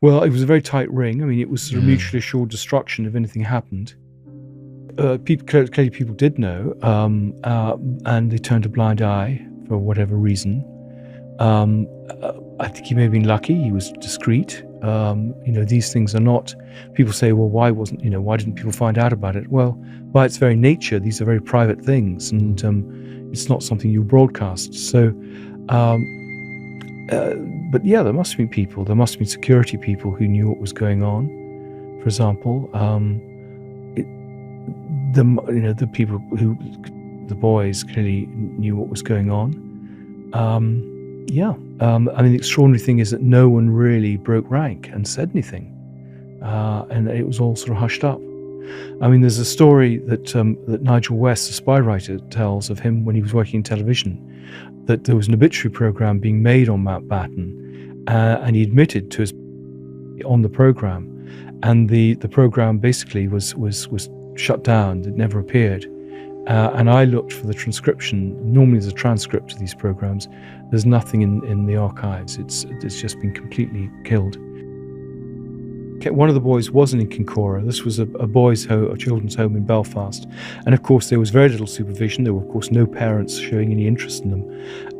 Well, it was a very tight ring. I mean, it was sort of mutually assured destruction if anything happened. Clearly people did know, and they turned a blind eye for whatever reason. I think he may have been lucky. He was discreet. These things are not. People say, well, why didn't people find out about it? Well, by its very nature, these are very private things, and it's not something you broadcast. So, but yeah, there must have been people. There must have been security people who knew what was going on. For example, the boys clearly knew what was going on. The extraordinary thing is that no one really broke rank and said anything, and it was all sort of hushed up. I mean, there's a story that Nigel West, the spy writer, tells of him when he was working in television, that there was an obituary program being made on Mountbatten, and he admitted to his on the program, and the program basically was shut down. It never appeared. And I looked for the transcription. Normally there's a transcript of these programs. There's nothing in the archives. It's just been completely killed. One of the boys wasn't in Kincora. This was a children's home in Belfast. And of course there was very little supervision. There were of course no parents showing any interest in them.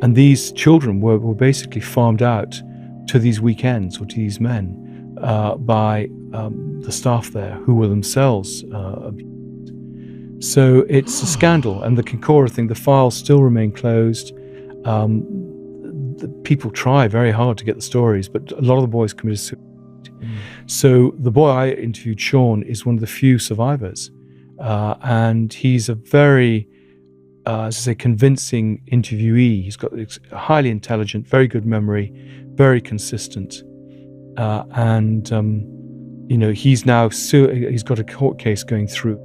And these children were basically farmed out to these weekends or to these men by the staff there, who were themselves abused. So it's a scandal, and the Kincora thing, the files still remain closed. The people try very hard to get the stories, but a lot of the boys committed suicide. So the boy I interviewed, Shaun, is one of the few survivors, and he's a very, convincing interviewee. He's got highly intelligent, very good memory, very consistent, he's now he's got a court case going through.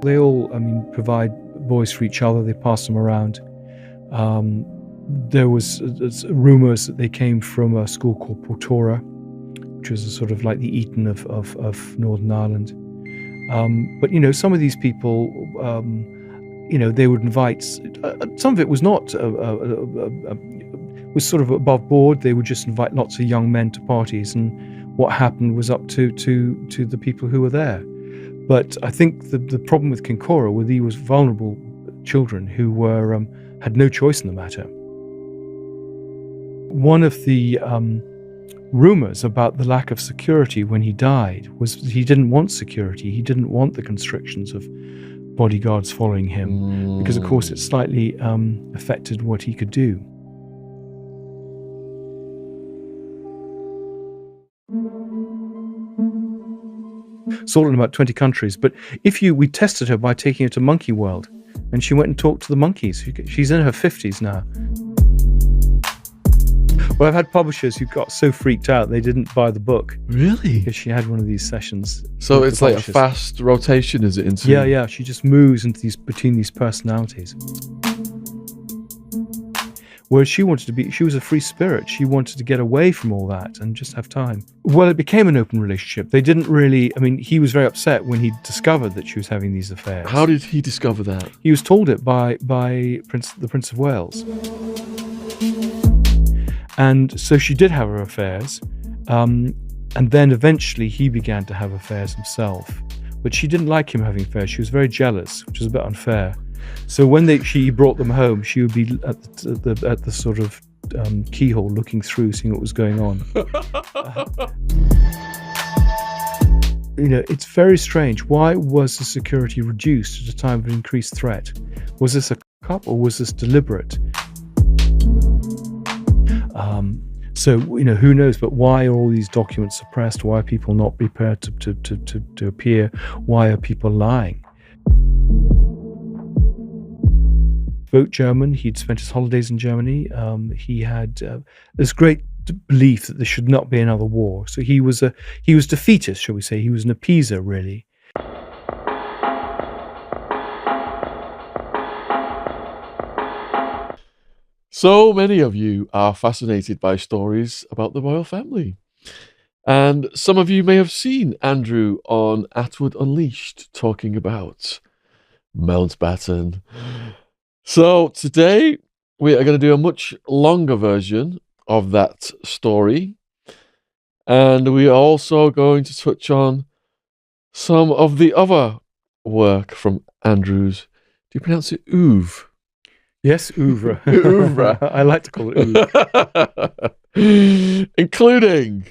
They all, provide boys for each other. They pass them around. There was rumours that they came from a school called Portora, which was a sort of like the Eton of Northern Ireland. But some of these people, they would invite. Some of it was not was sort of above board. They would just invite lots of young men to parties, and what happened was up to the people who were there. But I think the problem with Kincora were these vulnerable children who were had no choice in the matter. One of the rumours about the lack of security when he died was that he didn't want security. He didn't want the constrictions of bodyguards following him, because of course it slightly affected what he could do. Sold in about 20 countries, but we tested her by taking her to Monkey World, and she went and talked to the monkeys. She's in her 50s now. Well, I've had publishers who got so freaked out they didn't buy the book. Really? Because she had one of these sessions. So it's like a fast rotation, is it? Into Yeah. She just moves between these personalities. Whereas she was a free spirit. She wanted to get away from all that and just have time. Well, it became an open relationship. They didn't really, he was very upset when he discovered that she was having these affairs. How did he discover that? He was told it by the Prince of Wales. And so she did have her affairs. And then eventually he began to have affairs himself. But she didn't like him having affairs. She was very jealous, which was a bit unfair. So when she brought them home, she would be at the sort of keyhole looking through, seeing what was going on. It's very strange. Why was the security reduced at a time of increased threat? Was this a cock-up or was this deliberate? So who knows? But why are all these documents suppressed? Why are people not prepared to appear? Why are people lying? Spoke German. He'd spent his holidays in Germany. He had this great belief that there should not be another war. So he was defeatist, shall we say? He was an appeaser, really. So many of you are fascinated by stories about the royal family. And some of you may have seen Andrew on Attwood Unleashed talking about Mountbatten. So today we are going to do a much longer version of that story. And we are also going to touch on some of the other work from Andrew's. Do you pronounce it oeuvre? Yes, oeuvre. Oeuvre. I like to call it oeuvre. Including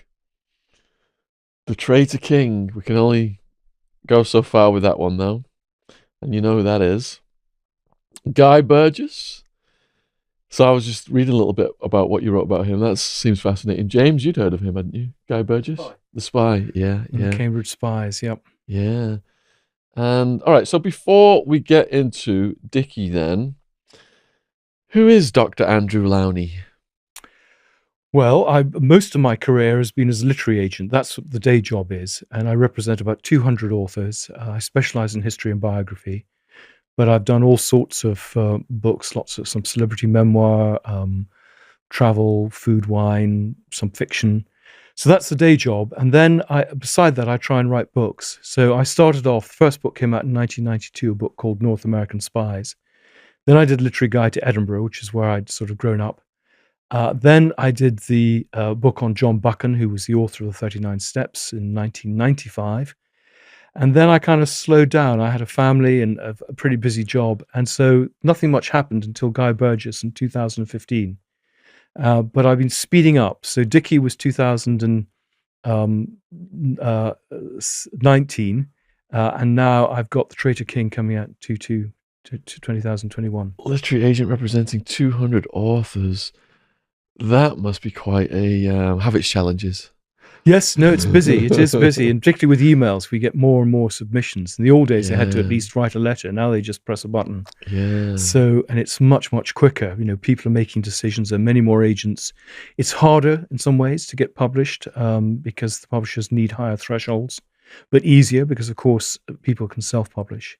The Traitor King. We can only go so far with that one, though. And you know who that is. Guy Burgess. So I was just reading a little bit about what you wrote about him. That seems fascinating. James, you'd heard of him, hadn't you? Guy Burgess? The Spy. Yeah. The Cambridge Spies, yep. Yeah. And all right, so before we get into Dickie then, who is Dr. Andrew Lownie? Well, most of my career has been as a literary agent. That's what the day job is. And I represent about 200 authors. I specialize in history and biography. But I've done all sorts of books, lots of some celebrity memoir, travel, food, wine, some fiction. So that's the day job. And then beside that, I try and write books. So I started off, the first book came out in 1992, a book called North American Spies. Then I did Literary Guide to Edinburgh, which is where I'd sort of grown up. Then I did the book on John Buchan, who was the author of the 39 Steps in 1995. And then I kind of slowed down. I had a family and a pretty busy job. And so nothing much happened until Guy Burgess in 2015. But I've been speeding up. So Dickie was 2019. And now I've got The Traitor King coming out to 2021. Literary agent representing 200 authors. That must be quite a have its challenges. Yes, no, it's busy. It is busy, and particularly with emails, we get more and more submissions. In the old days, they had to at least write a letter. Now they just press a button. Yeah. So, and it's much, much quicker. You know, people are making decisions. There are many more agents. It's harder in some ways to get published because the publishers need higher thresholds, but easier because, of course, people can self-publish.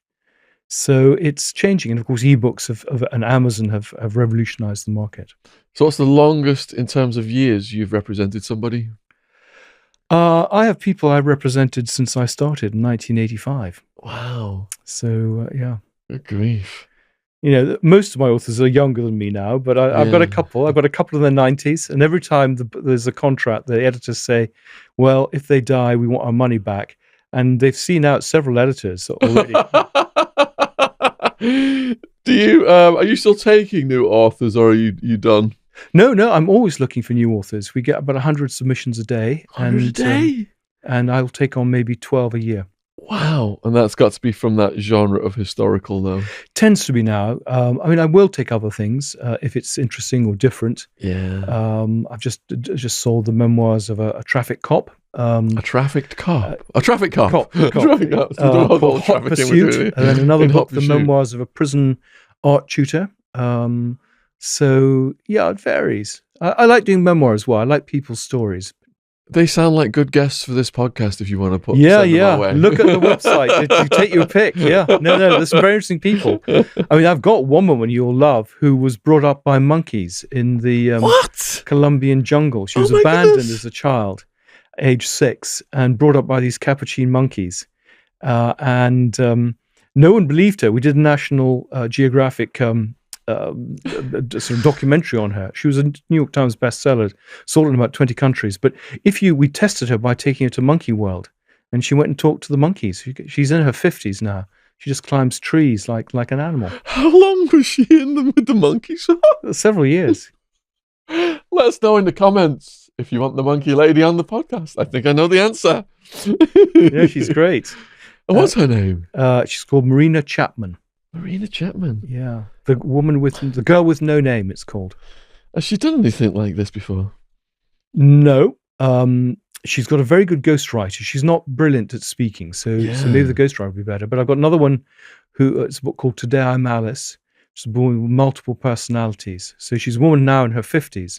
So it's changing, and of course, ebooks and Amazon have revolutionized the market. So, what's the longest in terms of years you've represented somebody? I have people I've represented since I started in 1985. Wow. So, yeah. Good grief. You know, most of my authors are younger than me now, but I've got a couple. I've got a couple in their 90s. And every time there's a contract, the editors say, well, if they die, we want our money back. And they've seen out several editors already. Are you still taking new authors, or are you done? No, I'm always looking for new authors. We get about 100 submissions a day. 100 a day? And I'll take on maybe 12 a year. Wow. And that's got to be from that genre of historical, though. Tends to be now. I mean, I will take other things if it's interesting or different. Yeah. I've just sold the memoirs of a traffic cop. A traffic cop. A traffic cop. A traffic cop. Called Hot Pursuit. And then another book, The Memoirs of a Prison Art Tutor. So, yeah, it varies. I like doing memoir as well. I like people's stories. They sound like good guests for this podcast if you want to put them our way. Look at the website. You take your pick. Yeah. No, there's some very interesting people. I mean, I've got one woman you'll love who was brought up by monkeys in the Colombian jungle. She was abandoned as a child, age 6, and brought up by these capuchin monkeys. And no one believed her. We did a National Geographic sort of documentary on her. She was a New York Times bestseller, sold in about 20 countries. But we tested her by taking her to Monkey World, and she went and talked to the monkeys. She's in her 50s now. She just climbs trees like an animal. How long was she in them with the monkeys? Several years. Let us know in the comments if you want the monkey lady on the podcast. I think I know the answer. Yeah, she's great. And what's her name? She's called Marina Chapman. Marina Chapman. Yeah, the girl with no name. It's called. Has she done anything like this before? No. She's got a very good ghostwriter. She's not brilliant at speaking, so maybe the ghostwriter would be better. But I've got another one it's a book called Today I'm Alice. She's a woman with multiple personalities. So she's a woman now in her 50s,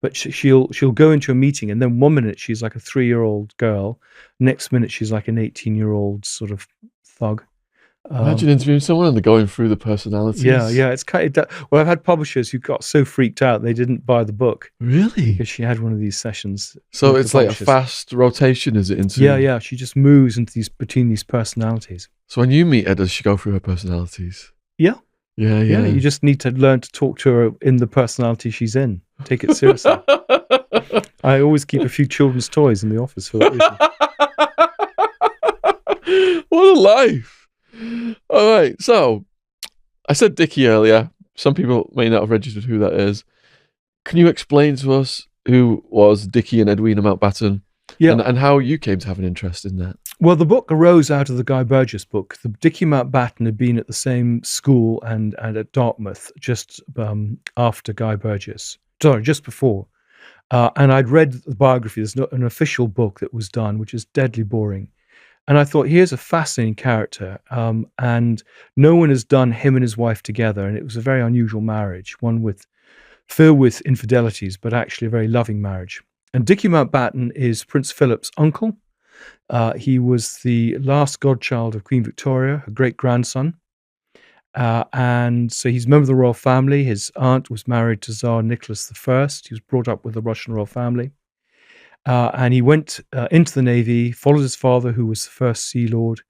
but she'll go into a meeting, and then one minute she's like a 3-year-old girl, next minute she's like an 18-year-old sort of thug. Imagine interviewing someone and they're going through the personalities. Yeah, it's kind of. Well, I've had publishers who got so freaked out they didn't buy the book. Really? Because she had one of these sessions. So it's like a fast rotation, is it? Into Yeah. She just moves between these personalities. So when you meet her, does she go through her personalities? Yeah. Yeah. You just need to learn to talk to her in the personality she's in. Take it seriously. I always keep a few children's toys in the office for that reason. What a life. All right, so I said Dickie earlier. Some people may not have registered who that is. Can you explain to us who was Dickie and Edwina Mountbatten? Yeah. And how you came to have an interest in that? Well, the book arose out of the Guy Burgess book. The Dickie Mountbatten had been at the same school and at Dartmouth just after Guy Burgess. Sorry, just before. And I'd read the biography. There's an official book that was done, which is deadly boring. And I thought, here's a fascinating character. And no one has done him and his wife together. And it was a very unusual marriage, one filled with infidelities, but actually a very loving marriage. And Dickie Mountbatten is Prince Philip's uncle. He was the last godchild of Queen Victoria, her great-grandson. And so he's a member of the royal family. His aunt was married to Tsar Nicholas I. He was brought up with the Russian royal family. And he went into the Navy, followed his father, who was the first Sea Lord,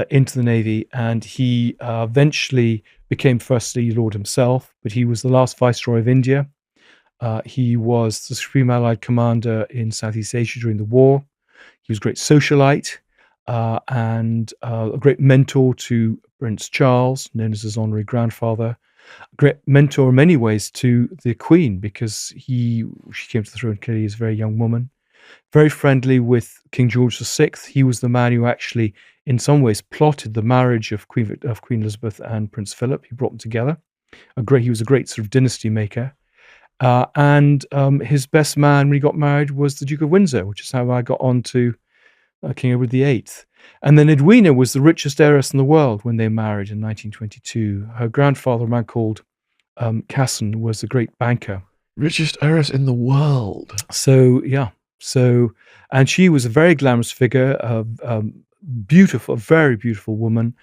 into the Navy. And he eventually became First Sea Lord himself, but he was the last Viceroy of India. He was the Supreme Allied Commander in Southeast Asia during the war. He was a great socialite and a great mentor to Prince Charles, known as his honorary grandfather. A great mentor in many ways to the Queen, because she came to the throne clearly as a very young woman. Very friendly with King George VI. He was the man who actually, in some ways, plotted the marriage of Queen Elizabeth and Prince Philip. He brought them together. He was a great sort of dynasty maker. And his best man when he got married was the Duke of Windsor, which is how I got on to King Edward VIII. And then Edwina was the richest heiress in the world when they married in 1922. Her grandfather, a man called Casson, was a great banker. Richest heiress in the world. So, yeah. And she was a very glamorous figure, beautiful, a very beautiful woman,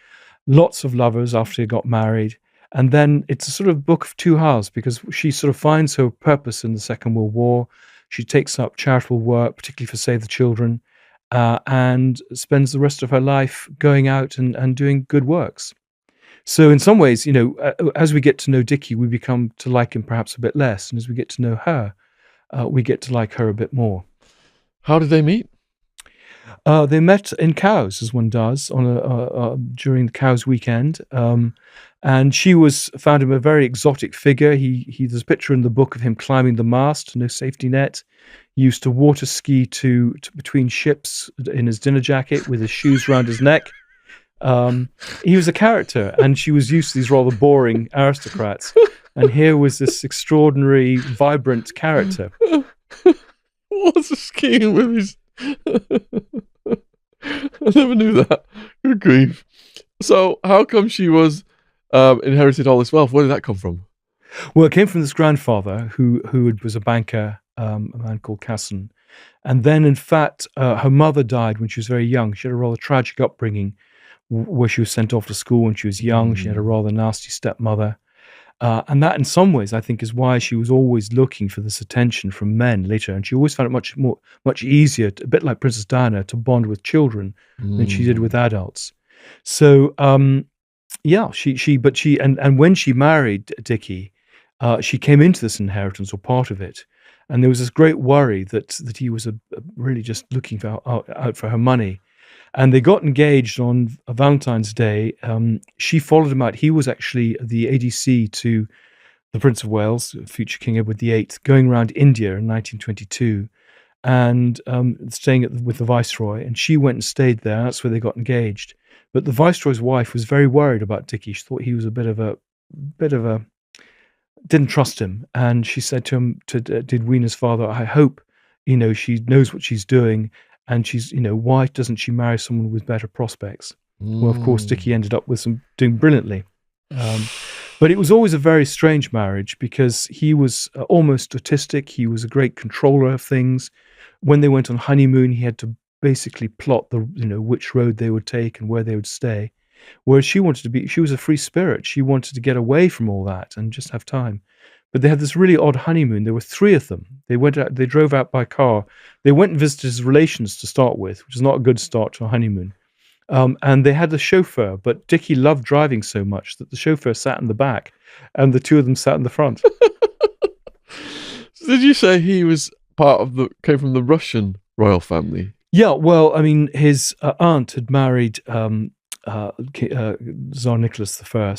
lots of lovers after they got married. And then it's a sort of book of two halves, because she sort of finds her purpose in the Second World War. She takes up charitable work, particularly for Save the Children, and spends the rest of her life going out and doing good works. So in some ways, as we get to know Dickie, we become to like him perhaps a bit less. And as we get to know her, we get to like her a bit more. How did they meet? They met in Cowes, as one does, during the Cowes weekend. And she found him a very exotic figure. There's a picture in the book of him climbing the mast, no safety net. He used to water ski to between ships in his dinner jacket with his shoes around his neck. He was a character, and she was used to these rather boring aristocrats. And here was this extraordinary, vibrant character. What's a skiing with his... I never knew that. Good grief. So how come she inherited all this wealth? Where did that come from? Well, it came from this grandfather who was a banker, a man called Casson. And then, in fact, her mother died when she was very young. She had a rather tragic upbringing where she was sent off to school when she was young. She had a rather nasty stepmother. And that, in some ways, I think, is why she was always looking for this attention from men later. And she always found it much easier, a bit like Princess Diana, to bond with children than she did with adults. So, and when she married Dickie, she came into this inheritance, or part of it. And there was this great worry that he was really just looking out for her money. And they got engaged on Valentine's Day. She followed him out. He was actually the ADC to the Prince of Wales, future King Edward VIII, going around India in 1922 and staying with the Viceroy. And she went and stayed there. That's where they got engaged. But the Viceroy's wife was very worried about Dickie. She thought he was a bit of a didn't trust him. And she said to him, to Edwina's father, I hope, she knows what she's doing. And she's, why doesn't she marry someone with better prospects? Well, of course, Dickie ended up doing brilliantly. But it was always a very strange marriage, because he was almost autistic. He was a great controller of things. When they went on honeymoon, he had to basically plot which road they would take and where they would stay. Whereas she was a free spirit. She wanted to get away from all that and just have time. But they had this really odd honeymoon. There were three of them. They drove out by car. They went and visited his relations to start with, which is not a good start to a honeymoon. And they had a chauffeur, but Dickie loved driving so much that the chauffeur sat in the back and the two of them sat in the front. Did you say he was came from the Russian royal family. Yeah, well, I mean, his aunt had married Tsar Nicholas I.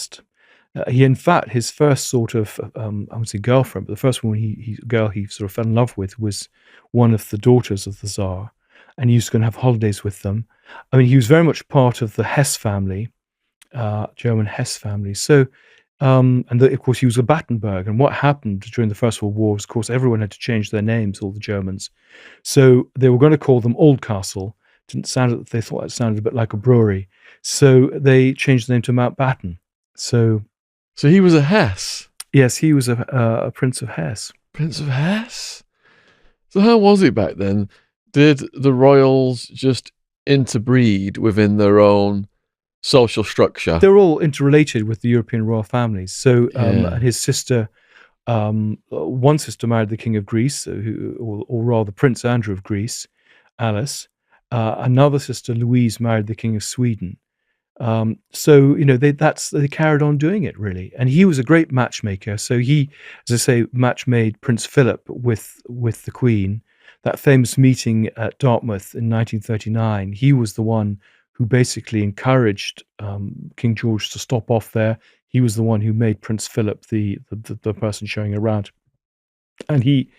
He, in fact, his first sort of, I would say girlfriend, but the first woman girl he sort of fell in love with was one of the daughters of the Tsar, and he used to go and have holidays with them. I mean, he was very much part of the Hesse family, German Hesse family. So, of course, he was a Battenberg. And what happened during the First World War was, of course, everyone had to change their names, all the Germans. So they were going to call them Oldcastle. They thought it sounded a bit like a brewery. So they changed the name to Mountbatten. So he was a Hesse. Yes, he was a Prince of Hesse. Prince of Hesse? So how was it back then? Did the royals just interbreed within their own social structure? They're all interrelated with the European royal families. So his sister, one sister married the King of Greece, or rather Prince Andrew of Greece, Alice. Another sister, Louise, married the King of Sweden. So they carried on doing it, really, and he was a great matchmaker. So he, as I say, match-made Prince Philip with the Queen. That famous meeting at Dartmouth in 1939, he was the one who basically encouraged King George to stop off there. He was the one who made Prince Philip the person showing around, and he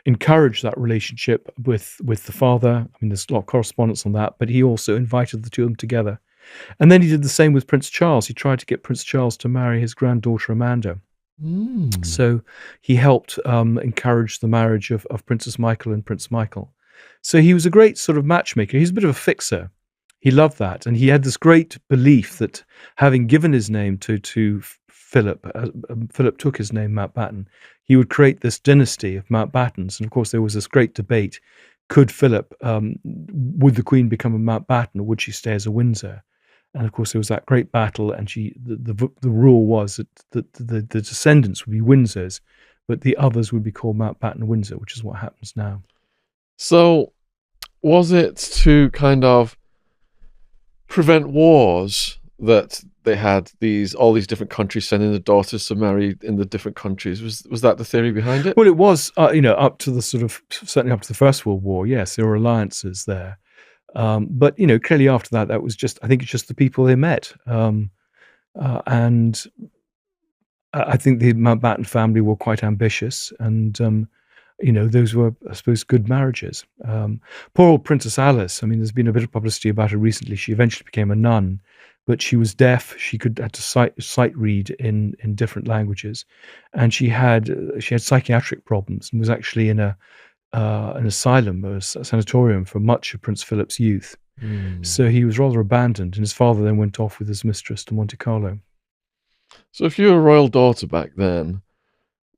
encouraged that relationship with the father. I mean, there's a lot of correspondence on that, but he also invited the two of them together. And then he did the same with Prince Charles. He tried to get Prince Charles to marry his granddaughter Amanda. So he helped encourage the marriage of Princess Michael and Prince Michael. So he was a great sort of matchmaker. He's a bit of a fixer. He loved that. And he had this great belief that having given his name to Philip, Philip took his name Mountbatten, he would create this dynasty of Mountbattens. And of course, there was this great debate. Could Philip, would the Queen become a Mountbatten, or would she stay as a Windsor? And of course, there was that great battle, and the rule was that the descendants would be Windsors, but the others would be called Mountbatten Windsor, which is what happens now. So, was it to kind of prevent wars that they had all these different countries sending their daughters to marry in the different countries? Was that the theory behind it? Well, it was, up to certainly up to the First World War. Yes, there were alliances there. But clearly after that, I think it's just the people they met. And I think the Mountbatten family were quite ambitious, and those were, I suppose, good marriages. Poor old Princess Alice. I mean, there's been a bit of publicity about her recently. She eventually became a nun, but she was deaf. She had to sight read in different languages, and she had psychiatric problems, and was actually in an asylum, or a sanatorium, for much of Prince Philip's youth. So he was rather abandoned, and his father then went off with his mistress to Monte Carlo. So if you were a royal daughter back then,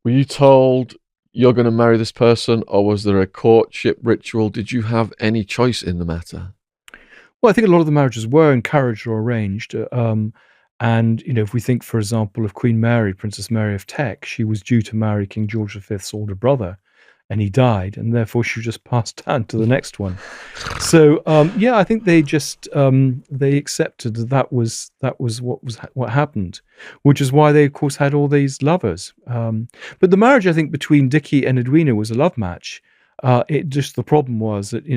were you told you're going to marry this person, or was there a courtship ritual? Did you have any choice in the matter? Well, I think a lot of the marriages were encouraged or arranged. And, if we think, for example, of Queen Mary, Princess Mary of Teck, she was due to marry King George V's older brother, and he died, and therefore she just passed down to the next one. So, I think they just they accepted that was what happened, which is why they, of course, had all these lovers. But the marriage, I think, between Dickie and Edwina was a love match. The problem was that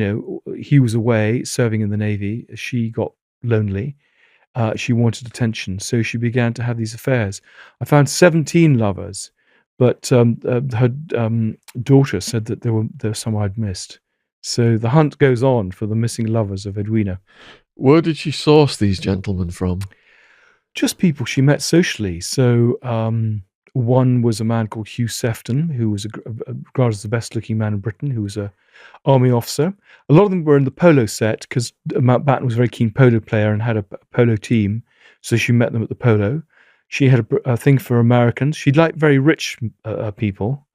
he was away serving in the Navy. She got lonely. She wanted attention, so she began to have these affairs. I found 17 lovers. But her daughter said that there were some I'd missed. So the hunt goes on for the missing lovers of Edwina. Where did she source these gentlemen from? Just people she met socially. So one was a man called Hugh Sefton, who was regarded as the best-looking man in Britain, who was an army officer. A lot of them were in the polo set, because Mountbatten was a very keen polo player and had a polo team. So she met them at the polo. She had a thing for Americans. She liked very rich people.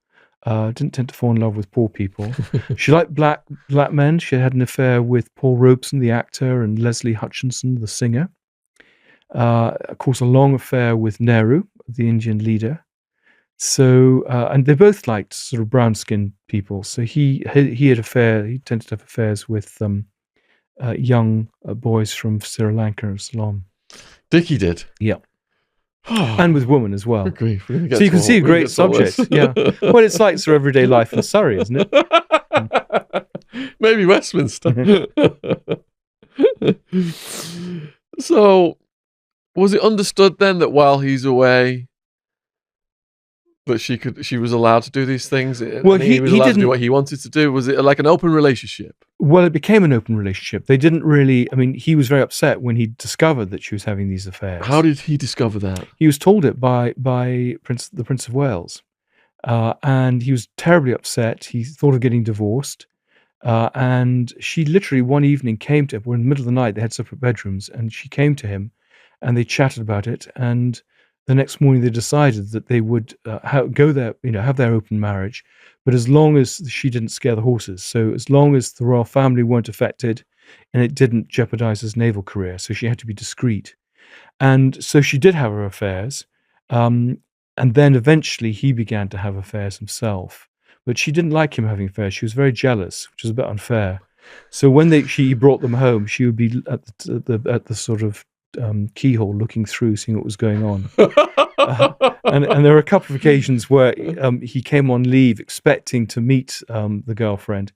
Didn't tend to fall in love with poor people. She liked black men. She had an affair with Paul Robeson, the actor, and Leslie Hutchinson, the singer. Of course, a long affair with Nehru, the Indian leader. So, and they both liked sort of brown-skinned people. So he tended to have affairs with young boys from Sri Lanka and Ceylon. Dickie did? Yeah. And with women as well. Grief, so you can see a great subject. Yeah. Well, it's like sort of everyday life in Surrey, isn't it? Maybe Westminster. So, was it understood then that while he's away, that she was allowed to do these things, Well, and he was he allowed to do didn't. what he wanted to do? Was it like an open relationship? Well, it became an open relationship. They didn't really. I mean, he was very upset when he discovered that she was having these affairs. How did he discover that? He was told it by the Prince of Wales, and he was terribly upset. He thought of getting divorced, and she literally one evening came to him. We're in the middle of the night. They had separate bedrooms, and she came to him, and they chatted about it. And the next morning, they decided that they would go there, have their open marriage, but as long as she didn't scare the horses. So as long as the royal family weren't affected, and it didn't jeopardize his naval career. So she had to be discreet. And so she did have her affairs. And then eventually he began to have affairs himself. But she didn't like him having affairs. She was very jealous, which was a bit unfair. So when she brought them home, she would be at the sort of keyhole looking through, seeing what was going on. And there were a couple of occasions where he came on leave expecting to meet the girlfriend,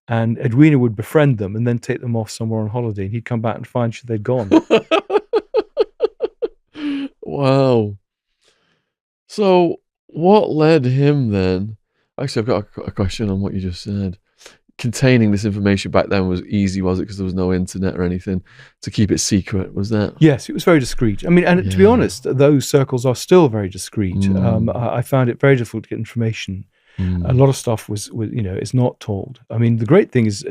and Edwina would befriend them and then take them off somewhere on holiday, and he'd come back and find they'd gone. Wow. So what led him then? Actually, I've got a question on what you just said. Containing this information back then was easy, was it? Because there was no internet or anything to keep it secret, was that? Yes, it was very discreet. I mean, and to be honest, those circles are still very discreet. I found it very difficult to get information. A lot of stuff was is not told. I mean, the great thing is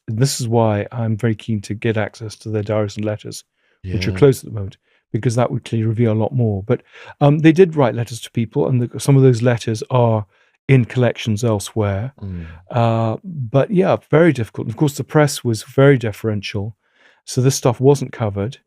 this is why I'm very keen to get access to their diaries and letters, which are closed at the moment, because that would clearly reveal a lot more. But they did write letters to people, and some of those letters are in collections elsewhere. But yeah, very difficult. And of course, the press was very deferential, so this stuff wasn't covered,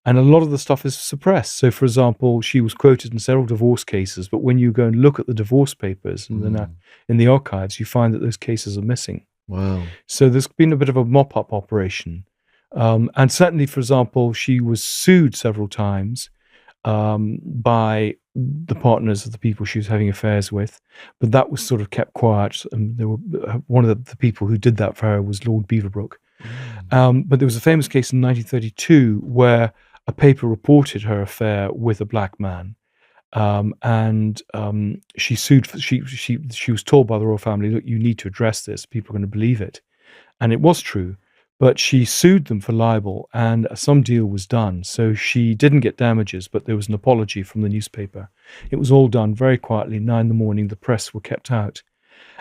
and a lot of the stuff is suppressed. So, for example, she was quoted in several divorce cases, but when you go and look at the divorce papers and in the archives, you find that those cases are missing. Wow. So there's been a bit of a mop-up operation. And certainly, for example, she was sued several times by the partners of the people she was having affairs with, but that was sort of kept quiet. And there were one of the people who did that for her was Lord Beaverbrook. But there was a famous case in 1932 where a paper reported her affair with a black man, and she sued. She was told by the royal family, "Look, you need to address this. People are going to believe it," and it was true. But she sued them for libel, and some deal was done. So she didn't get damages, but there was an apology from the newspaper. It was all done very quietly. 9 a.m, the press were kept out.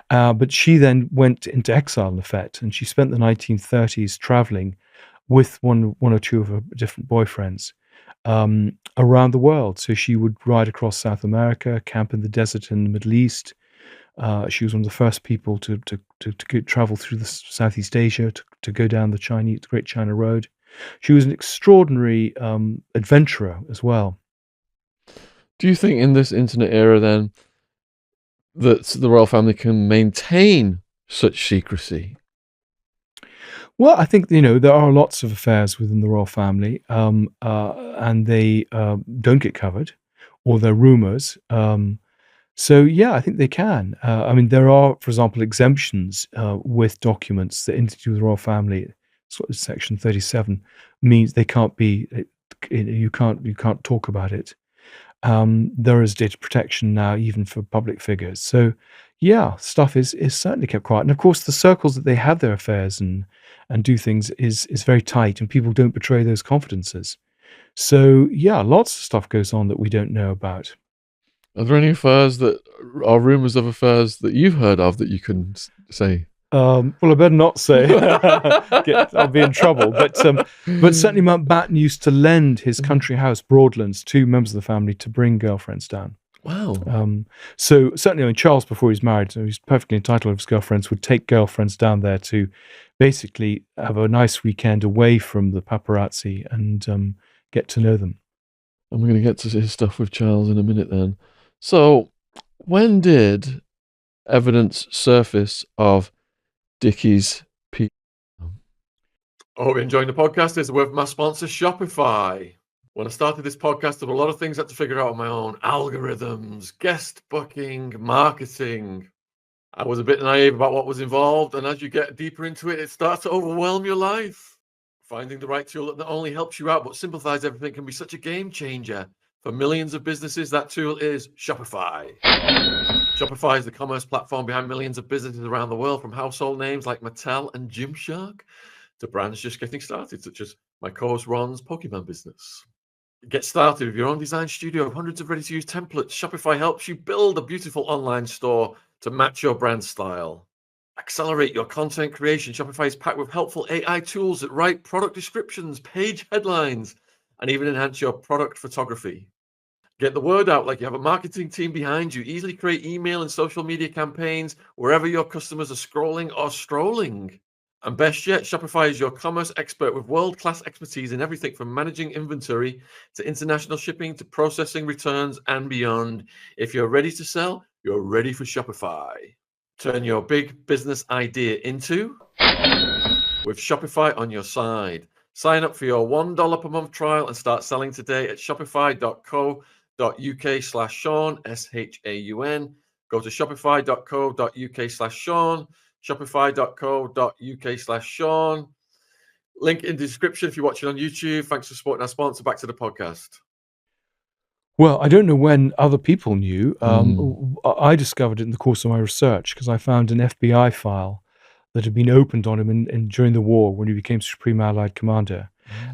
But she then went into exile, in effect, and she spent the 1930s traveling with one or two of her different boyfriends around the world. So she would ride across South America, camp in the desert in the Middle East. She was one of the first people to travel through the Southeast Asia, to go down the Great China Road. She was an extraordinary adventurer as well. Do you think in this internet era then that the royal family can maintain such secrecy? Well, I think there are lots of affairs within the royal family, and they don't get covered, or they're rumors. So yeah, I think they can. I mean, there are, for example, exemptions with documents that interview the royal family. Section 37 means they can't be. You can't talk about it. There is data protection now, even for public figures. So yeah, stuff is certainly kept quiet. And of course, the circles that they have their affairs and do things is very tight, and people don't betray those confidences. So yeah, lots of stuff goes on that we don't know about. Are there any affairs that are rumours of affairs that you've heard of that you can say? Well, I better not say. I'll be in trouble. But certainly Mountbatten used to lend his country house, Broadlands, to members of the family to bring girlfriends down. Wow. So certainly, I mean, Charles, before he's married, so he's perfectly entitled, his girlfriends would take girlfriends down there to basically have a nice weekend away from the paparazzi and get to know them. And we're going to get to his stuff with Charles in a minute then. So, when did evidence surface of Dickie's P? I hope you're enjoying the podcast. It's a word from my sponsor, Shopify. When I started this podcast, there were a lot of things I had to figure out on my own. Algorithms, guest booking, marketing. I was a bit naive about what was involved, and as you get deeper into it, it starts to overwhelm your life. Finding the right tool that not only helps you out but simplifies everything can be such a game changer. For millions of businesses, that tool is Shopify. Shopify is the commerce platform behind millions of businesses around the world, from household names like Mattel and Gymshark to brands just getting started, such as my co-host Ron's Pokemon business. Get started with your own design studio of hundreds of ready-to-use templates. Shopify helps you build a beautiful online store to match your brand style. Accelerate your content creation. Shopify is packed with helpful AI tools that write product descriptions, page headlines, and even enhance your product photography. Get the word out like you have a marketing team behind you. Easily create email and social media campaigns wherever your customers are scrolling or strolling. And best yet, Shopify is your commerce expert with world-class expertise in everything from managing inventory to international shipping to processing returns and beyond. If you're ready to sell, you're ready for Shopify. Turn your big business idea into with Shopify on your side. Sign up for your $1 per month trial and start selling today at shopify.co.uk/Shaun, SHAUN. Go to shopify.co.uk/Shaun, shopify.co.uk/Shaun. Link in the description if you're watching on YouTube. Thanks for supporting our sponsor. Back to the podcast. Well, I don't know when other people knew. I discovered it in the course of my research because I found an FBI file that had been opened on him during the war when he became Supreme Allied Commander.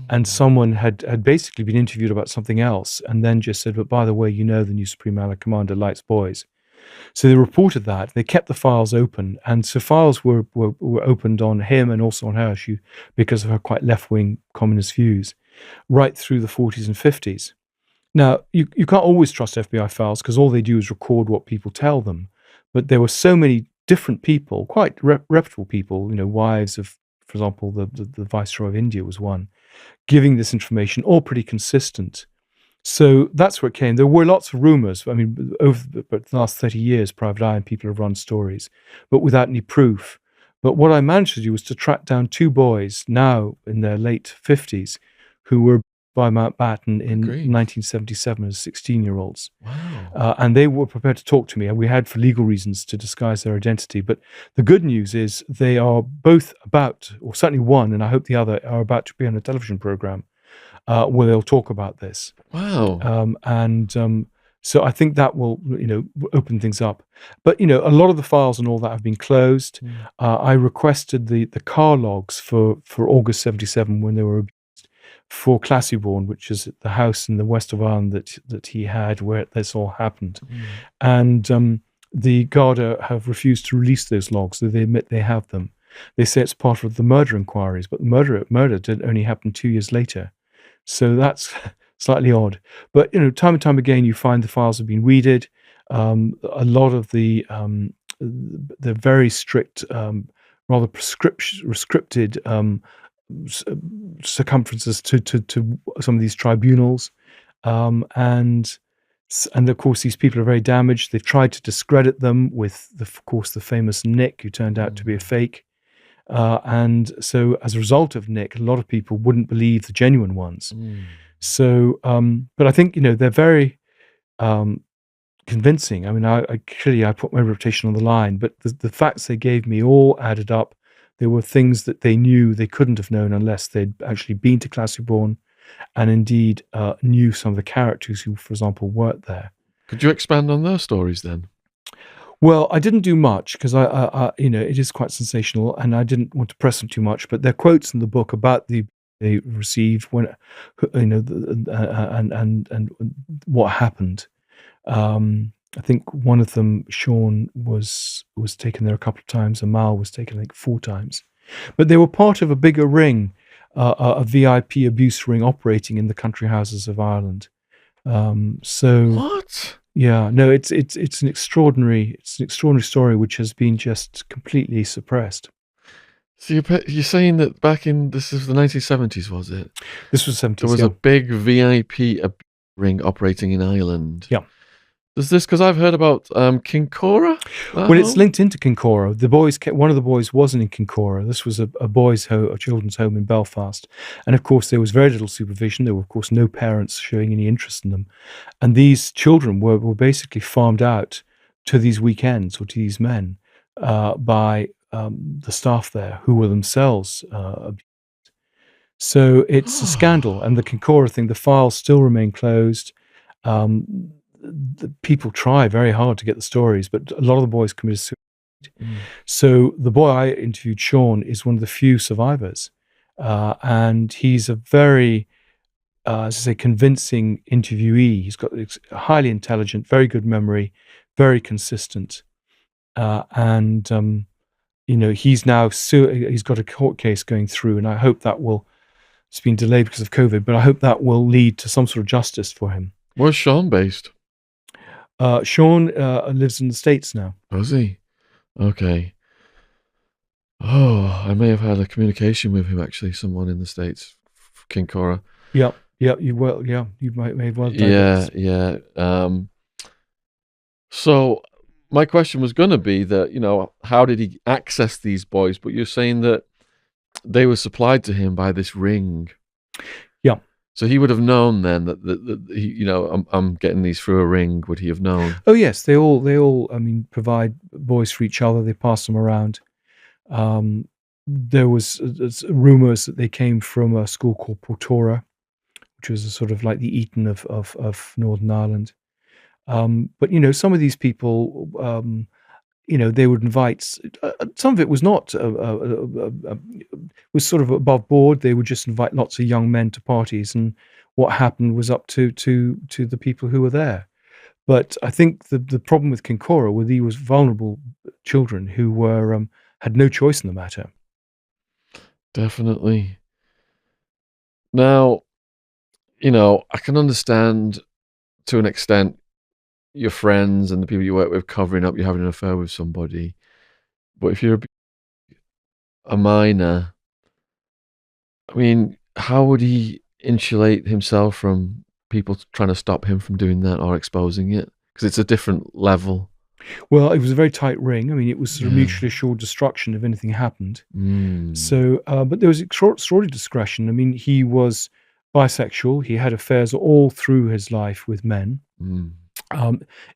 And someone had basically been interviewed about something else and then just said, but by the way, the new Supreme Allied Commander likes boys. So they reported that. They kept the files open. And so files were opened on him and also on her because of her quite left-wing communist views right through the 40s and 50s. Now, you can't always trust FBI files because all they do is record what people tell them. But there were so many different people, quite reputable people, wives of, for example, the Viceroy of India was one, giving this information, all pretty consistent. So that's where it came. There were lots of rumors. I mean, over the last 30 years, Private Eye and people have run stories, but without any proof. But what I managed to do was to track down two boys, now in their late 50s, who were by Mountbatten in 1977 as 16-year-olds. Wow. And they were prepared to talk to me, and we had, for legal reasons, to disguise their identity. But the good news is they are both about, or certainly one, and I hope the other, are about to be on a television program where they'll talk about this. Wow. So I think that will, open things up. But, a lot of the files and all that have been closed. I requested the car logs for August 77 when they were abused for Classieborn, which is the house in the west of Ireland that he had where this all happened. And the Garda have refused to release those logs, so they admit they have them. They say it's part of the murder inquiries, but the murder did only happen 2 years later. So that's slightly odd. But, time and time again, you find the files have been weeded. A lot of the very strict, rather restricted circumferences to some of these tribunals. And of course, these people are very damaged. They've tried to discredit them with, of course, the famous Nick, who turned out to be a fake. And so as a result of Nick, a lot of people wouldn't believe the genuine ones. So, but I think, they're very convincing. I mean, I put my reputation on the line, but the facts they gave me all added up. There were things that they knew they couldn't have known unless they'd actually been to Classieborn and indeed knew some of the characters who, for example, worked there. Could you expand on those stories then? Well, I didn't do much because I it is quite sensational, and I didn't want to press them too much. But there are quotes in the book about they received when, and what happened. I think one of them, Shaun, was taken there a couple of times. Amal was taken, I think, 4 times. But they were part of a bigger ring, a VIP abuse ring operating in the country houses of Ireland. So what? Yeah, no, it's an extraordinary story which has been just completely suppressed. So you're saying that this is the 1970s, was it? This was 70s. There was a big VIP ring operating in Ireland. Yeah. Does this, because I've heard about Kincora? Well, it's linked into Kincora. One of the boys wasn't in Kincora. This was a children's home in Belfast. And of course, there was very little supervision. There were, of course, no parents showing any interest in them. And these children were basically farmed out to these weekends or to these men. by the staff there, who were themselves abused. So it's a scandal, and the Kincora thing, the files still remain closed. The people try very hard to get the stories, but a lot of the boys committed suicide. So the boy I interviewed, Shaun, is one of the few survivors, and he's a very, as I say, convincing interviewee. He's got highly intelligent, very good memory, very consistent, and he's now he's got a court case going through, and I hope that will. It's been delayed because of COVID, but I hope that will lead to some sort of justice for him. Where's Shaun based? Shaun lives in the States now. Does he? Okay. Oh, I may have had a communication with him, actually, someone in the States, Kincora. Yeah, you may well. Yeah. So my question was going to be that, how did he access these boys? But you're saying that they were supplied to him by this ring. Yeah. So he would have known then that he, I'm getting these through a ring. Would he have known? Oh yes, they all. I mean, provide boys for each other. They pass them around. There was rumors that they came from a school called Portora, which was a sort of like the Eton of Northern Ireland. But some of these people, they would invite. Some of it was not was sort of above board. They would just invite lots of young men to parties, and what happened was up to the people who were there. But I think the problem with Kincora were these vulnerable children who were had no choice in the matter. Definitely. Now, I can understand to an extent your friends and the people you work with covering up you're having an affair with somebody. But if you're a minor, I mean, how would he insulate himself from people trying to stop him from doing that or exposing it? Because it's a different level. Well, it was a very tight ring. I mean, it was sort of mutually assured destruction if anything happened. So, but there was extraordinary discretion. I mean, he was bisexual. He had affairs all through his life with men.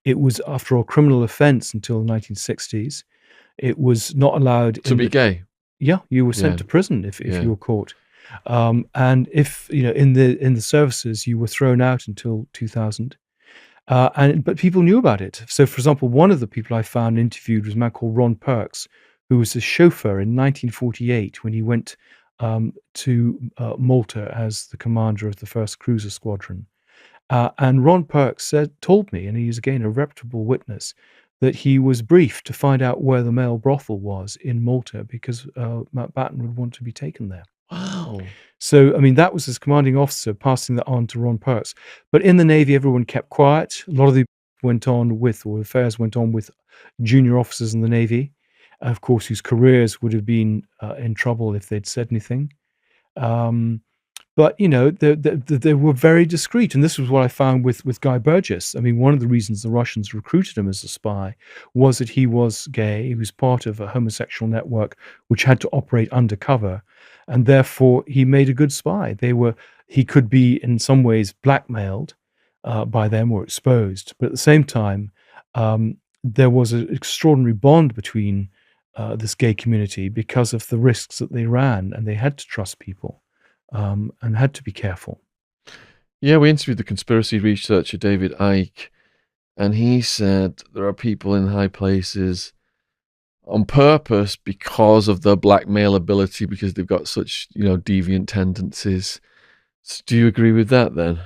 It was, after all, criminal offence until the 1960s. It was not allowed to be gay. Yeah, you were sent to prison if you were caught. And if in the services, you were thrown out until 2000. But people knew about it. So, for example, one of the people I found interviewed was a man called Ron Perks, who was a chauffeur in 1948 when he went to Malta as the commander of the first cruiser squadron. And Ron Perks told me, and he's again a reputable witness, that he was briefed to find out where the male brothel was in Malta because Mountbatten would want to be taken there. Wow. So, I mean, that was his commanding officer passing that on to Ron Perks. But in the Navy, everyone kept quiet. A lot of the affairs went on with junior officers in the Navy, of course, whose careers would have been in trouble if they'd said anything. But they were very discreet, and this was what I found with Guy Burgess. I mean, one of the reasons the Russians recruited him as a spy was that he was gay. He was part of a homosexual network which had to operate undercover, and therefore he made a good spy. He could be in some ways blackmailed by them or exposed, but at the same time, there was an extraordinary bond between this gay community because of the risks that they ran, and they had to trust people. And had to be careful. Yeah, we interviewed the conspiracy researcher David Icke, and he said there are people in high places on purpose because of their blackmail ability, because they've got such, deviant tendencies. So do you agree with that then?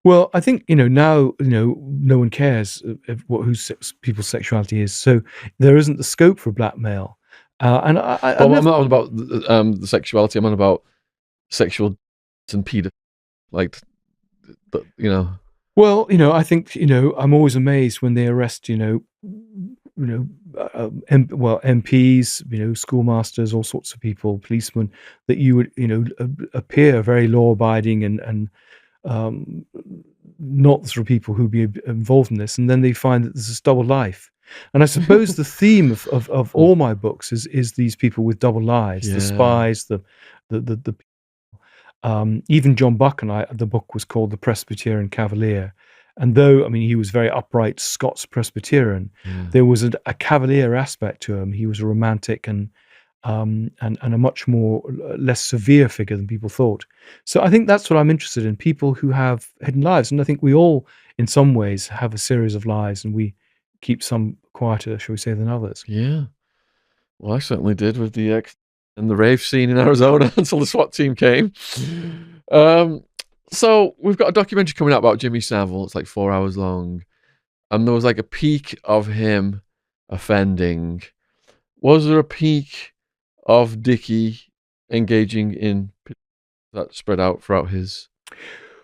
Well, I think now no one cares who people's sexuality is, so there isn't the scope for blackmail. And I'm not on about the sexuality. I'm on about sexual and pedo, Well, I think I'm always amazed when they arrest MPs, schoolmasters, all sorts of people, policemen, that you would appear very law-abiding and not the sort of people who'd be involved in this, and then they find that there's this double life. And I suppose the theme of all my books is these people with double lives, the spies, the even John Buck and the book was called The Presbyterian Cavalier, And though, I mean, he was very upright Scots Presbyterian, Yeah. there was a cavalier aspect to him. He was a romantic and a much more less severe figure than people thought. So I think that's what I'm interested in: people who have hidden lives, and I think we all, in some ways, have a series of lives, and we keep some quieter, shall we say, than others. Yeah. Well, I certainly did with the and the rave scene in Arizona until the SWAT team came. So we've got a documentary coming out about Jimmy Savile. It's like 4 hours long, and there was like a peak of him offending. Was there a peak of Dickie engaging in that spread out throughout his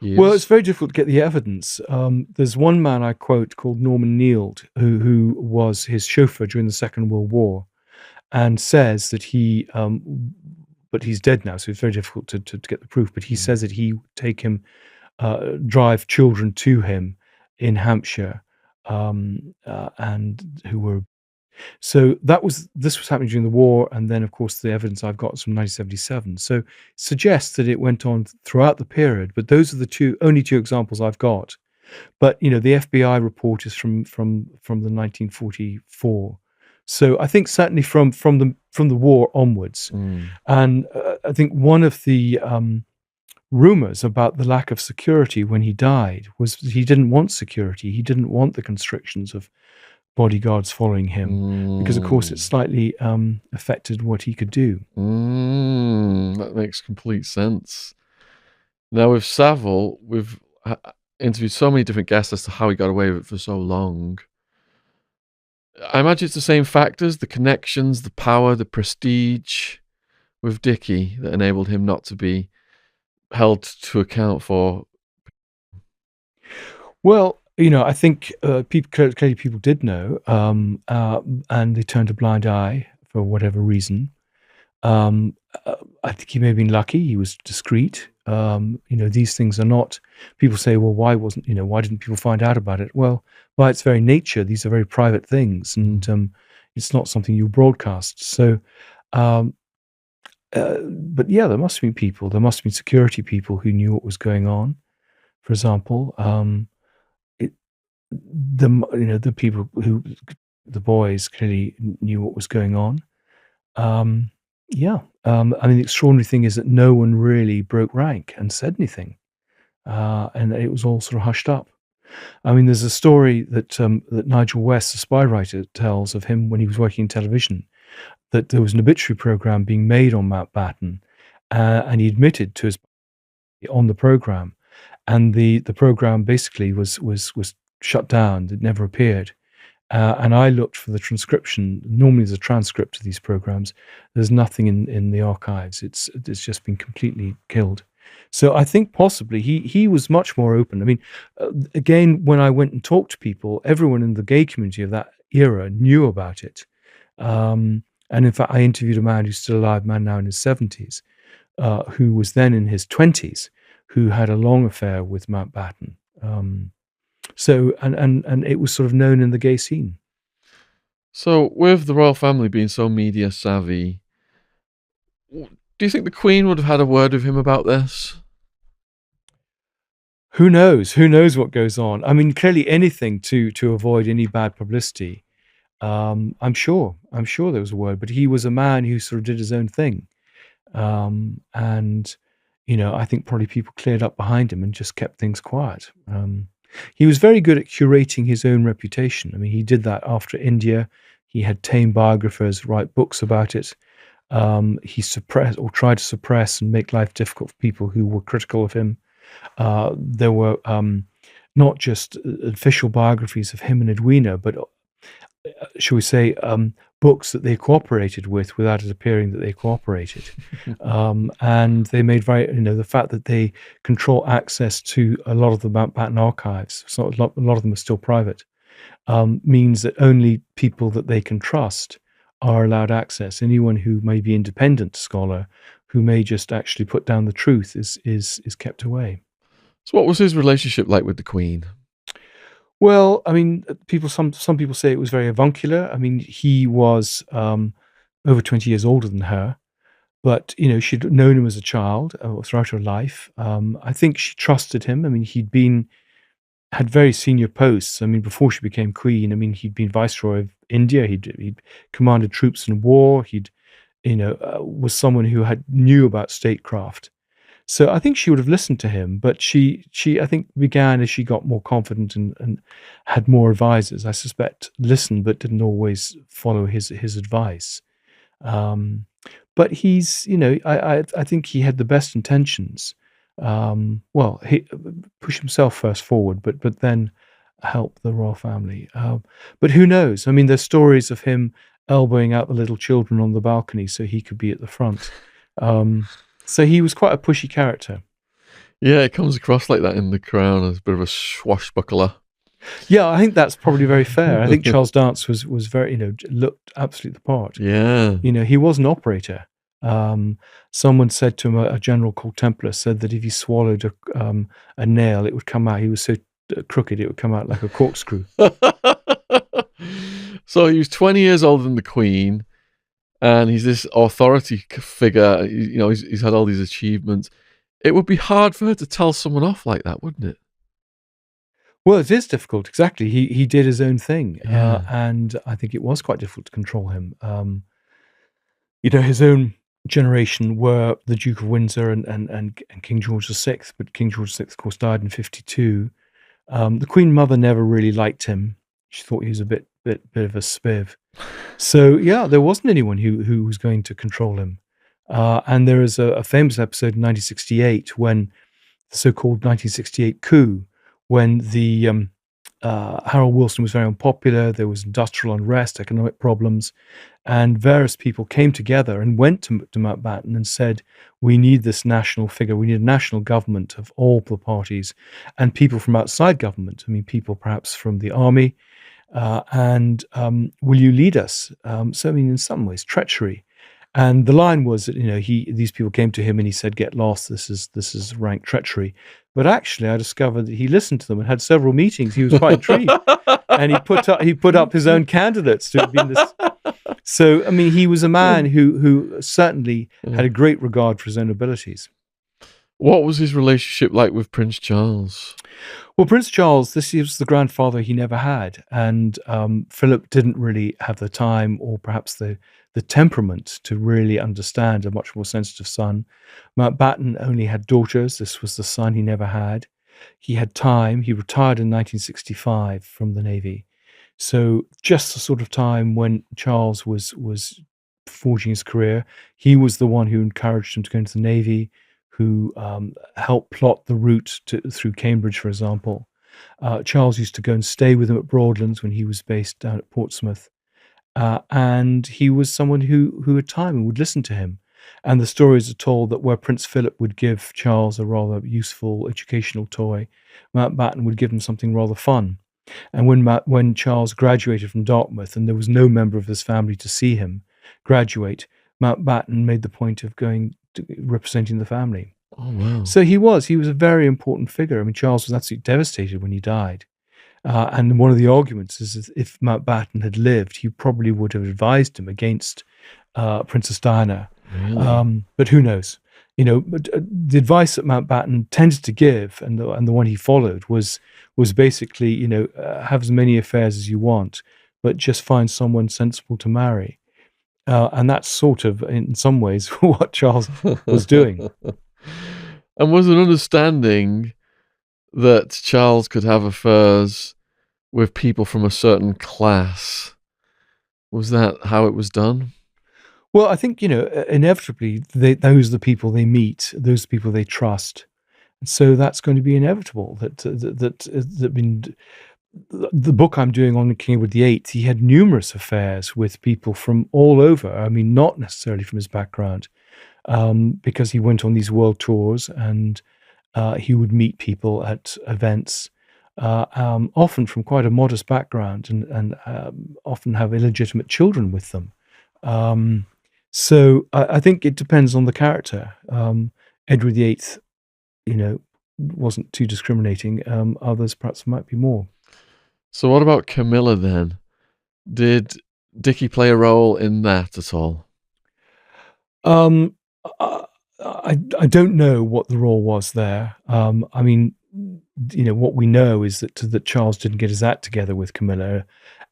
years? Well, it's very difficult to get the evidence. There's one man I quote called Norman Neild, who was his chauffeur during the Second World War, and says that but he's dead now, so it's very difficult to get the proof. But he says that he would take him, drive children to him in Hampshire, and who were. So this was happening during the war, and then of course the evidence I've got is from 1977. So suggests that it went on throughout the period. But those are the only two examples I've got. But the FBI report is from the 1944. So I think certainly from the war onwards, and I think one of the rumors about the lack of security when he died was that he didn't want security. He didn't want the constrictions of bodyguards following him because, of course, it slightly affected what he could do. That makes complete sense. Now with Savile, we've interviewed so many different guests as to how he got away with it for so long. I imagine it's the same factors, the connections, the power, the prestige with Dickie that enabled him not to be held to account for. Well, I think clearly people did know, and they turned a blind eye for whatever reason. I think he may have been lucky. He was discreet. These things are not. People say, well, why didn't people find out about it? Well, by its very nature, these are very private things, and it's not something you broadcast. So, but yeah, there must have been people. There must have been security people who knew what was going on. For example, the people the boys clearly knew what was going on. I mean, the extraordinary thing is that no one really broke rank and said anything, and it was all sort of hushed up. I mean, there's a story that Nigel West, the spy writer, tells of him when he was working in television, that there was an obituary program being made on Mountbatten, and he admitted to his on the program, and the program basically was shut down. It never appeared. And I looked for the transcription. Normally, there's a transcript of these programs. There's nothing in the archives. It's just been completely killed. So I think possibly he was much more open. I mean, again, when I went and talked to people, everyone in the gay community of that era knew about it. And in fact, I interviewed a man who's still alive, man now in his 70s, who was then in his 20s, who had a long affair with Mountbatten. So and it was sort of known in the gay scene. So with the royal family being so media savvy, do you think the Queen would have had a word with him about this? Who knows? Who knows what goes on? I mean, clearly anything to avoid any bad publicity. I'm sure there was a word, but he was a man who sort of did his own thing. And I think probably people cleared up behind him and just kept things quiet. He was very good at curating his own reputation. I mean, he did that after India. He had tame biographers write books about it. He suppressed or tried to suppress and make life difficult for people who were critical of him. There were not just official biographies of him and Edwina, but shall we say, books that they cooperated with without it appearing that they cooperated. And they made the fact that they control access to a lot of the Mountbatten archives, so a lot of them are still private, means that only people that they can trust are allowed access. Anyone who may be independent scholar, who may just actually put down the truth, is kept away. So what was his relationship like with the Queen? Well, I mean, some people say it was very avuncular. I mean, he was over 20 years older than her, but she'd known him as a child throughout her life. I think she trusted him. I mean, he'd been had very senior posts. I mean, before she became queen, I mean, he'd been viceroy of India. He'd commanded troops in war. He'd, was someone who knew about statecraft. So I think she would have listened to him, but she I think began as she got more confident and had more advisors. I suspect listened, but didn't always follow his advice. Um, but he's, I think he had the best intentions. Well, he push himself first forward, but then help the royal family. But who knows? I mean, there's stories of him elbowing out the little children on the balcony so he could be at the front. Um, so he was quite a pushy character. Yeah, it comes across like that in The Crown as a bit of a swashbuckler. Yeah, I think that's probably very fair. I think Charles Dance was very, looked absolutely the part. Yeah. He was an operator. Someone said to him, a general called Templar said that if he swallowed a nail, it would come out. He was so crooked, it would come out like a corkscrew. So he was 20 years older than the Queen, and he's this authority figure. He's had all these achievements. It would be hard for her to tell someone off like that, wouldn't it? Well, it is difficult. Exactly. He did his own thing, Yeah. and I think it was quite difficult to control him. His own generation were the Duke of Windsor and King George VI, but King George VI, of course, died in 52. The Queen Mother never really liked him. She thought he was a bit of a spiv. So yeah, there wasn't anyone who was going to control him. And there is a famous episode in 1968 when the so-called 1968 coup, when the Harold Wilson was very unpopular. There was industrial unrest, economic problems, and various people came together and went to Mountbatten and said, "We need this national figure. We need a national government of all the parties, and people from outside government. I mean, people perhaps from the army." And will you lead us? So, I mean, in some ways, treachery. And the line was that these people came to him and he said, "Get lost. This is rank treachery." But actually, I discovered that he listened to them and had several meetings. He was quite intrigued, and he put up his own candidates to have been this. So, I mean, he was a man who certainly had a great regard for his own abilities. What was his relationship like with Prince Charles? Well, Prince Charles, this was the grandfather he never had, and Philip didn't really have the time or perhaps the temperament to really understand a much more sensitive son. Mountbatten only had daughters. This was the son he never had. He had time. He retired in 1965 from the Navy. So just the sort of time when Charles was forging his career. He was the one who encouraged him to go into the Navy, who helped plot the route through Cambridge, for example. Charles used to go and stay with him at Broadlands when he was based down at Portsmouth. And he was someone who had time and would listen to him. And the stories are told that where Prince Philip would give Charles a rather useful educational toy, Mountbatten would give him something rather fun. And when Charles graduated from Dartmouth and there was no member of his family to see him graduate, Mountbatten made the point of going representing the family. Oh, wow. So he was a very important figure. I mean, Charles was absolutely devastated when he died. And one of the arguments is if Mountbatten had lived, he probably would have advised him against Princess Diana. Really? But who knows? But the advice that Mountbatten tended to give, and the one he followed, was basically, have as many affairs as you want, but just find someone sensible to marry. And that's sort of, in some ways, what Charles was doing. And was an understanding that Charles could have affairs with people from a certain class. Was that how it was done? Well, I think, inevitably, those are the people they meet, those people they trust. And so that's going to be inevitable. The book I'm doing on King Edward VIII, he had numerous affairs with people from all over. I mean, not necessarily from his background, because he went on these world tours and he would meet people at events, often from quite a modest background and often have illegitimate children with them. So I think it depends on the character. Edward VIII, wasn't too discriminating. Others perhaps might be more. So what about Camilla then? Did Dickie play a role in that at all? I don't know what the role was there. I mean, what we know is that Charles didn't get his act together with Camilla,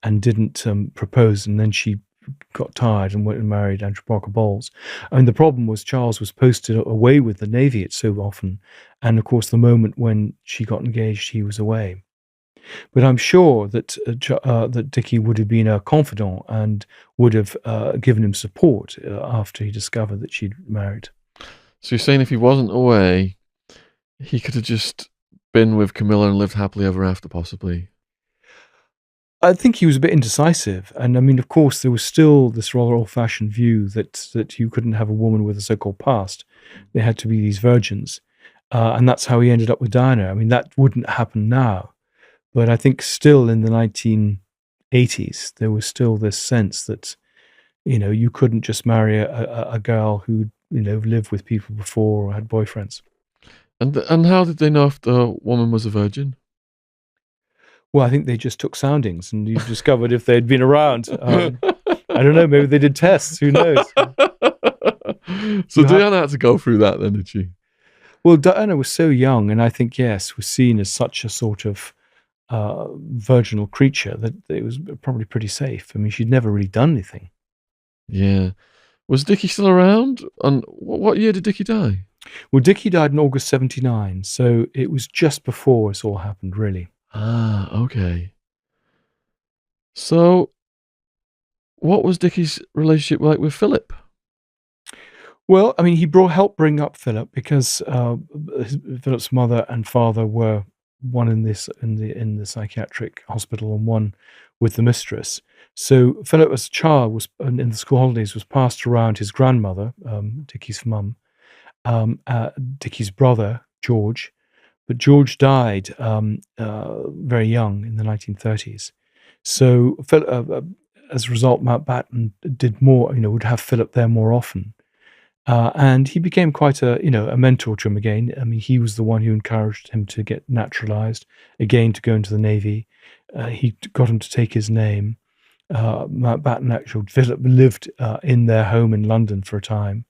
and didn't propose, and then she got tired and went and married Andrew Parker Bowles. I mean, the problem was Charles was posted away with the Navy so often, and of course, the moment when she got engaged, he was away. But I'm sure that Dickie would have been a confidant and would have given him support after he discovered that she'd married. So you're saying if he wasn't away, he could have just been with Camilla and lived happily ever after, possibly? I think he was a bit indecisive, and I mean, of course, there was still this rather old-fashioned view that you couldn't have a woman with a so-called past; they had to be these virgins, and that's how he ended up with Diana. I mean, that wouldn't happen now, but I think still in the 1980s there was still this sense that you couldn't just marry a girl who lived with people before or had boyfriends. And how did they know if the woman was a virgin? Well, I think they just took soundings, and you discovered if they'd been around. I don't know. Maybe they did tests. Who knows? So Diana had to go through that, then, did she? Well, Diana was so young, and I think, yes, was seen as such a sort of virginal creature that it was probably pretty safe. I mean, she'd never really done anything. Yeah. Was Dickie still around? And what year did Dickie die? Well, Dickie died in August 1979, so it was just before this all happened, really. Ah, okay. So, what was Dickie's relationship like with Philip? Well, I mean, he helped bring up Philip because Philip's mother and father were one in the psychiatric hospital and one with the mistress. So Philip, as a child, was in the school holidays was passed around his grandmother, Dickie's mum, Dickie's brother George, but George died very young in the 1930s. So Philip, as a result, Mountbatten did more. Would have Philip there more often. And he became quite a mentor to him again. I mean, he was the one who encouraged him to get naturalized, again to go into the Navy. He got him to take his name. Mountbatten, actually, Philip lived in their home in London for a time.